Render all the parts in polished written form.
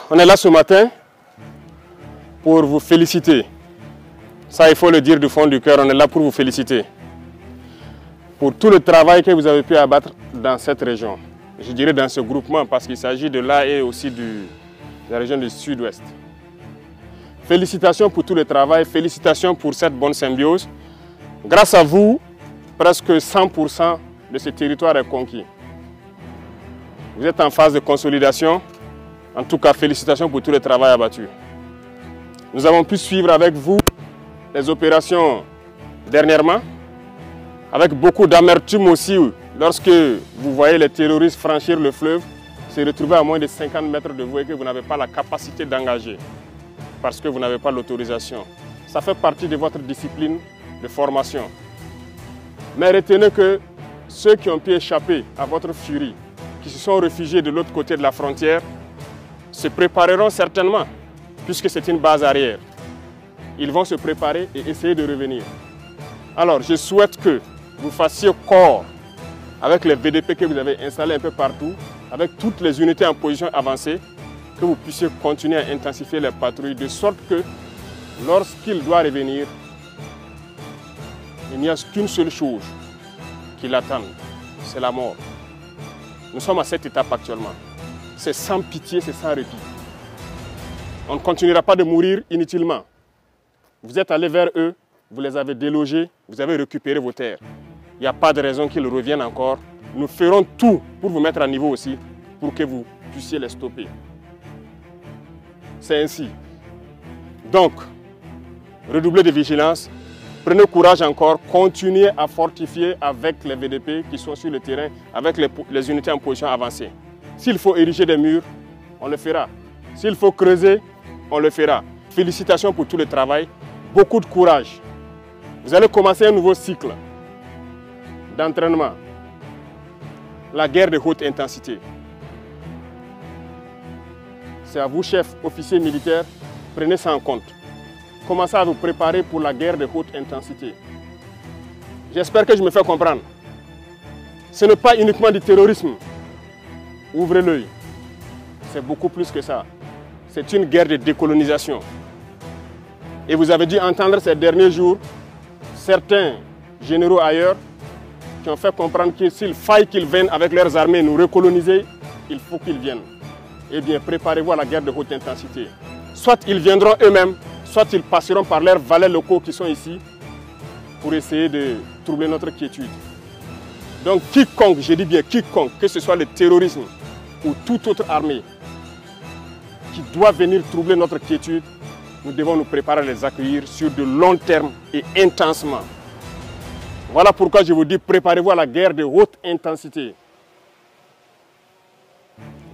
on est là ce matin pour vous féliciter. Ça, il faut le dire du fond du cœur, on est là pour vous féliciter. Pour tout le travail que vous avez pu abattre dans cette région. Je dirais dans ce groupement, parce qu'il s'agit de là et aussi de la région du sud-ouest. Félicitations pour tout le travail, félicitations pour cette bonne symbiose. Grâce à vous, presque 100% de ce territoire est conquis. Vous êtes en phase de consolidation. En tout cas, félicitations pour tout le travail abattu. Nous avons pu suivre avec vous les opérations dernièrement, avec beaucoup d'amertume aussi, lorsque vous voyez les terroristes franchir le fleuve, se retrouver à moins de 50 mètres de vous et que vous n'avez pas la capacité d'engager, parce que vous n'avez pas l'autorisation. Ça fait partie de votre discipline de formation. Mais retenez que ceux qui ont pu échapper à votre furie, qui se sont réfugiés de l'autre côté de la frontière, se prépareront certainement, puisque c'est une base arrière. Ils vont se préparer et essayer de revenir. Alors, je souhaite que vous fassiez corps avec les VDP que vous avez installés un peu partout, avec toutes les unités en position avancée, que vous puissiez continuer à intensifier les patrouilles de sorte que, lorsqu'il doit revenir, il n'y a qu'une seule chose qui l'attend, c'est la mort. Nous sommes à cette étape actuellement. C'est sans pitié, c'est sans répit. On ne continuera pas de mourir inutilement. Vous êtes allés vers eux, vous les avez délogés, vous avez récupéré vos terres. Il n'y a pas de raison qu'ils reviennent encore. Nous ferons tout pour vous mettre à niveau aussi, pour que vous puissiez les stopper. C'est ainsi. Donc, redoublez de vigilance, prenez courage encore, continuez à fortifier avec les VDP qui sont sur le terrain, avec les unités en position avancée. S'il faut ériger des murs, on le fera. S'il faut creuser, on le fera. Félicitations pour tout le travail, beaucoup de courage. Vous allez commencer un nouveau cycle d'entraînement. La guerre de haute intensité. C'est à vous, chefs, officiers militaires, prenez ça en compte. Commencez à vous préparer pour la guerre de haute intensité. J'espère que je me fais comprendre. Ce n'est pas uniquement du terrorisme. Ouvrez l'œil. C'est beaucoup plus que ça. C'est une guerre de décolonisation. Et vous avez dû entendre ces derniers jours certains généraux ailleurs qui ont fait comprendre que s'il faille qu'ils viennent avec leurs armées nous recoloniser, il faut qu'ils viennent. Eh bien, préparez-vous à la guerre de haute intensité. Soit ils viendront eux-mêmes, soit ils passeront par leurs valets locaux qui sont ici pour essayer de troubler notre quiétude. Donc quiconque, je dis bien quiconque, que ce soit le terrorisme ou toute autre armée qui doit venir troubler notre quiétude, nous devons nous préparer à les accueillir sur de long terme et intensement. Voilà pourquoi je vous dis, préparez-vous à la guerre de haute intensité.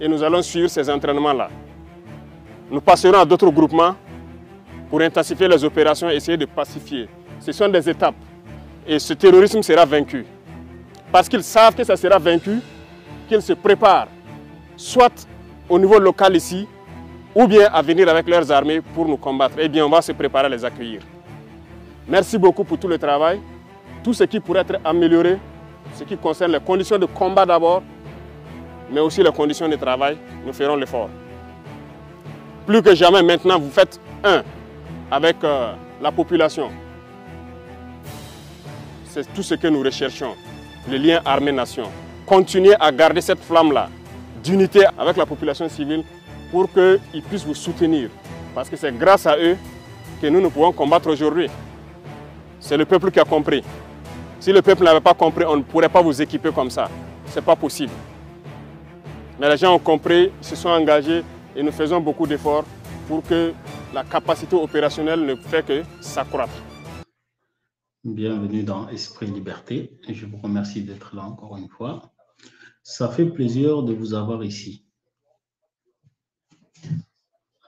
Et nous allons suivre ces entraînements-là. Nous passerons à d'autres groupements pour intensifier les opérations et essayer de pacifier. Ce sont des étapes. Et ce terrorisme sera vaincu. Parce qu'ils savent que ça sera vaincu, qu'ils se préparent, soit au niveau local ici, ou bien à venir avec leurs armées pour nous combattre. Eh bien, on va se préparer à les accueillir. Merci beaucoup pour tout le travail. Tout ce qui pourrait être amélioré, ce qui concerne les conditions de combat d'abord, mais aussi les conditions de travail, nous ferons l'effort. Plus que jamais maintenant, vous faites un avec la population. C'est tout ce que nous recherchons, le lien armée-nation. Continuez à garder cette flamme-là d'unité avec la population civile pour qu'ils puissent vous soutenir. Parce que c'est grâce à eux que nous pouvons combattre aujourd'hui. C'est le peuple qui a compris. Si le peuple n'avait pas compris, on ne pourrait pas vous équiper comme ça. Ce n'est pas possible. Mais les gens ont compris, se sont engagés et nous faisons beaucoup d'efforts pour que la capacité opérationnelle ne fait que s'accroître. Bienvenue dans Esprit Liberté. Je vous remercie d'être là encore une fois. Ça fait plaisir de vous avoir ici.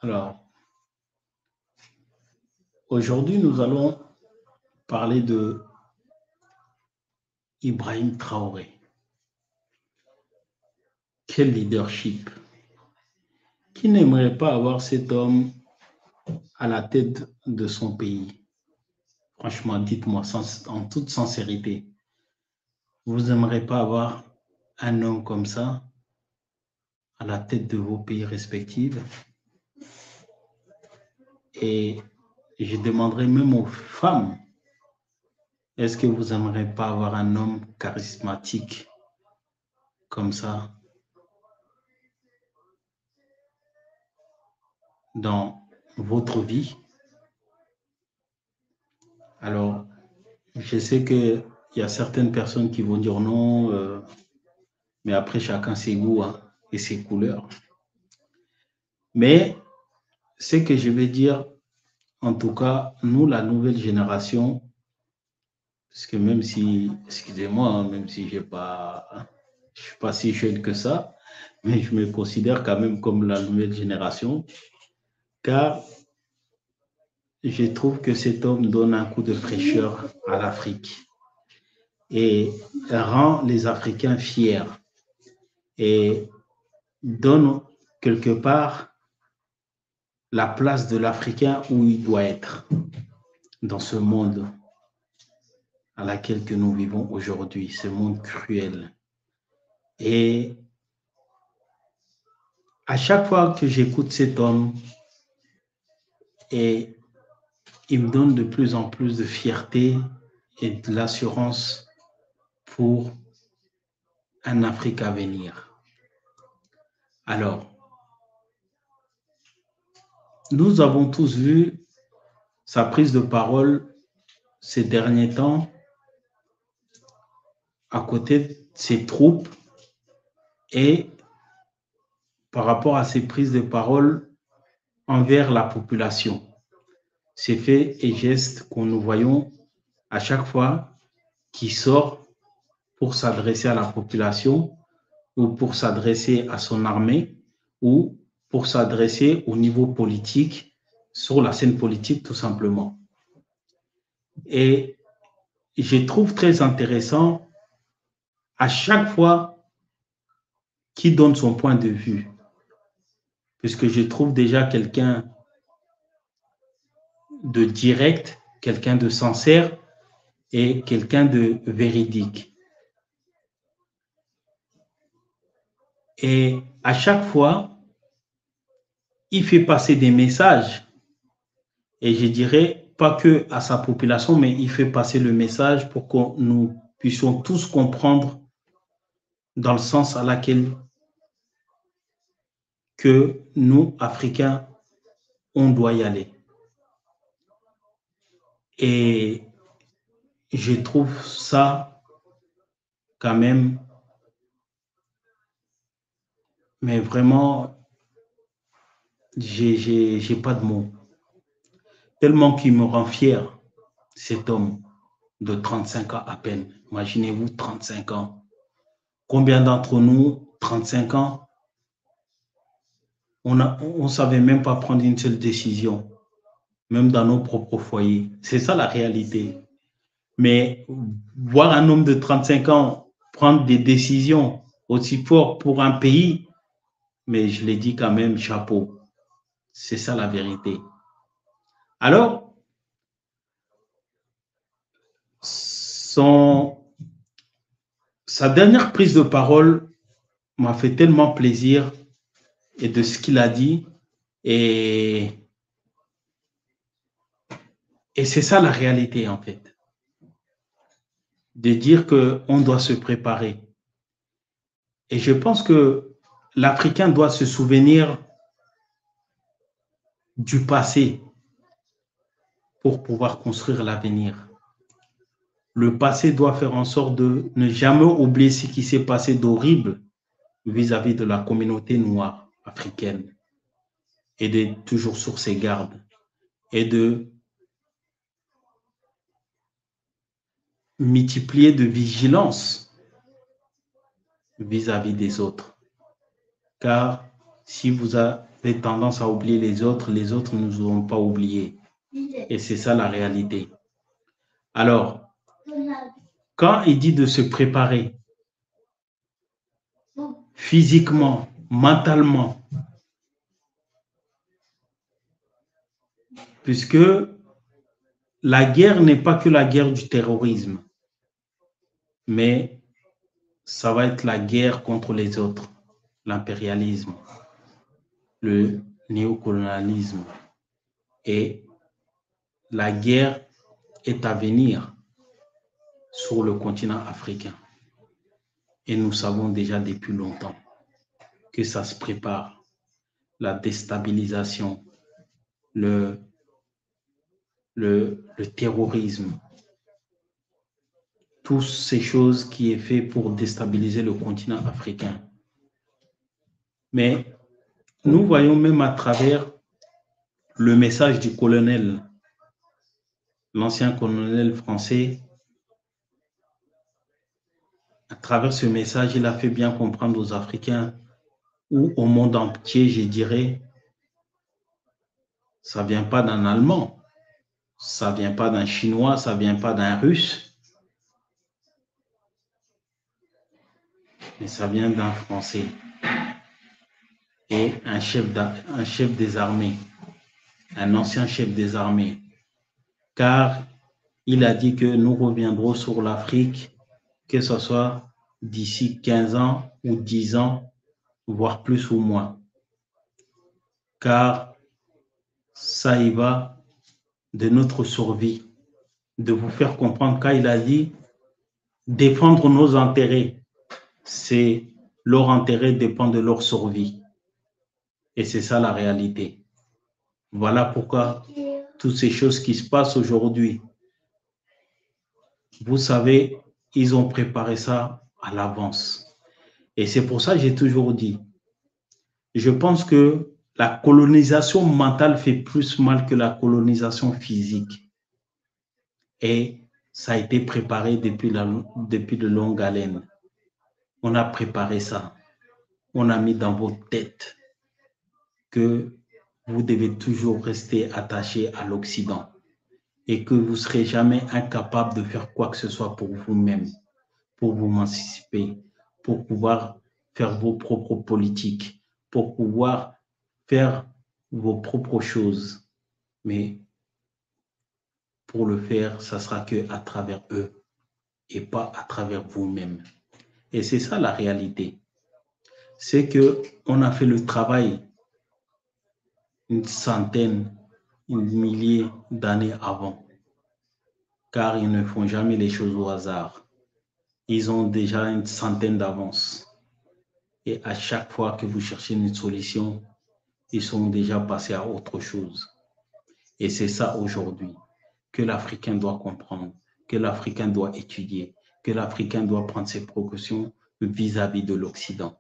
Alors, aujourd'hui, nous allons parler de Ibrahim Traoré. Quel leadership! Qui n'aimerait pas avoir cet homme à la tête de son pays? Franchement, dites-moi en toute sincérité, vous n'aimeriez pas avoir un homme comme ça à la tête de vos pays respectifs? Et je demanderai même aux femmes, est-ce que vous n'aimeriez pas avoir un homme charismatique comme ça dans votre vie? Alors, je sais qu'il y a certaines personnes qui vont dire non, mais après, chacun ses goûts hein, et ses couleurs. Mais ce que je vais dire, en tout cas, nous, la nouvelle génération, parce que même si, excusez-moi, hein, même si je ne suis pas si jeune que ça, mais je me considère quand même comme la nouvelle génération, car je trouve que cet homme donne un coup de fraîcheur à l'Afrique et rend les Africains fiers et donne quelque part la place de l'Africain où il doit être dans ce monde à laquelle que nous vivons aujourd'hui, ce monde cruel. Et à chaque fois que j'écoute cet homme, et il me donne de plus en plus de fierté et de l'assurance pour un Afrique à venir. Alors, nous avons tous vu sa prise de parole ces derniers temps à côté de ses troupes et par rapport à ses prises de parole envers la population. Ces faits et gestes que nous voyons à chaque fois qu'il sort pour s'adresser à la population ou pour s'adresser à son armée ou pour s'adresser au niveau politique, sur la scène politique tout simplement. Et je trouve très intéressant à chaque fois qu'il donne son point de vue, puisque je trouve déjà quelqu'un de direct, quelqu'un de sincère et quelqu'un de véridique. Et à chaque fois, il fait passer des messages, et je dirais pas que à sa population, mais il fait passer le message pour que nous puissions tous comprendre dans le sens à laquelle que nous, Africains, on doit y aller. Et je trouve ça quand même, mais vraiment, j'ai pas de mots. Tellement qu'il me rend fier, cet homme de 35 ans à peine. Imaginez-vous, 35 ans. Combien d'entre nous, 35 ans, on ne savait même pas prendre une seule décision, même dans nos propres foyers. C'est ça la réalité. Mais voir un homme de 35 ans prendre des décisions aussi fortes pour un pays, mais je l'ai dit quand même, chapeau. C'est ça la vérité. Alors, sa dernière prise de parole m'a fait tellement plaisir et de ce qu'il a dit. Et c'est ça la réalité, en fait. De dire qu'on doit se préparer. Et je pense que l'Africain doit se souvenir du passé pour pouvoir construire l'avenir. Le passé doit faire en sorte de ne jamais oublier ce qui s'est passé d'horrible vis-à-vis de la communauté noire africaine et d'être toujours sur ses gardes et de multiplier de vigilance vis-à-vis des autres. Car si vous avez tendance à oublier les autres ne nous auront pas oubliés. Et c'est ça la réalité. Alors, quand il dit de se préparer physiquement, mentalement, puisque la guerre n'est pas que la guerre du terrorisme, mais ça va être la guerre contre les autres, l'impérialisme, le néocolonialisme. Et la guerre est à venir sur le continent africain. Et nous savons déjà depuis longtemps que ça se prépare. La déstabilisation, le terrorisme, toutes ces choses qui est fait pour déstabiliser le continent africain. Mais nous voyons même à travers le message du colonel, l'ancien colonel français, à travers ce message, il a fait bien comprendre aux Africains ou au monde entier, je dirais, ça ne vient pas d'un Allemand, ça ne vient pas d'un Chinois, ça ne vient pas d'un Russe, mais ça vient d'un Français et un chef des armées, un ancien chef des armées, car il a dit que nous reviendrons sur l'Afrique, que ce soit d'ici 15 ans ou 10 ans, voire plus ou moins, car ça y va de notre survie, de vous faire comprendre quand il a dit défendre nos intérêts, c'est leur intérêt dépend de leur survie. Et c'est ça la réalité. Voilà pourquoi toutes ces choses qui se passent aujourd'hui, vous savez, ils ont préparé ça à l'avance. Et c'est pour ça que j'ai toujours dit, je pense que la colonisation mentale fait plus mal que la colonisation physique. Et ça a été préparé depuis de longues haleines. On a préparé ça. On a mis dans vos têtes que vous devez toujours rester attaché à l'Occident et que vous ne serez jamais incapable de faire quoi que ce soit pour vous-même, pour vous émanciper, pour pouvoir faire vos propres politiques, pour pouvoir faire vos propres choses. Mais pour le faire, ça sera qu'à travers eux et pas à travers vous-même. Et c'est ça la réalité. C'est qu'on a fait le travail une centaine, une millier d'années avant. Car ils ne font jamais les choses au hasard. Ils ont déjà une centaine d'avance. Et à chaque fois que vous cherchez une solution, ils sont déjà passés à autre chose. Et c'est ça aujourd'hui que l'Africain doit comprendre, que l'Africain doit étudier, que l'Africain doit prendre ses précautions vis-à-vis de l'Occident.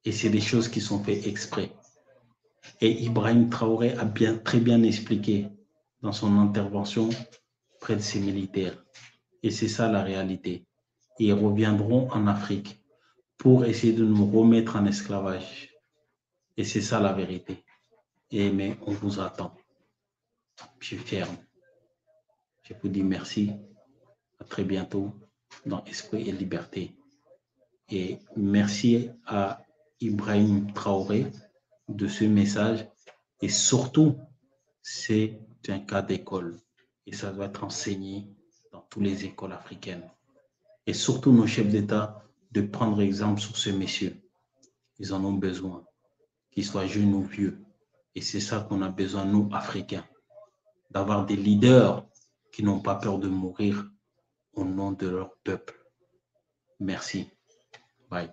Et c'est des choses qui sont faites exprès. Et Ibrahim Traoré a très bien expliqué dans son intervention près de ses militaires. Et c'est ça la réalité. Ils reviendront en Afrique pour essayer de nous remettre en esclavage. Et c'est ça la vérité. Mais on vous attend. Je suis ferme. Je vous dis merci. À très bientôt dans Esprit et Liberté. Et merci à Ibrahim Traoré de ce message. Et surtout, c'est un cas d'école. Et ça doit être enseigné dans toutes les écoles africaines. Et surtout nos chefs d'État de prendre exemple sur ces messieurs. Ils en ont besoin, qu'ils soient jeunes ou vieux. Et c'est ça qu'on a besoin, nous, Africains, d'avoir des leaders qui n'ont pas peur de mourir au nom de leur peuple. Merci. Bye.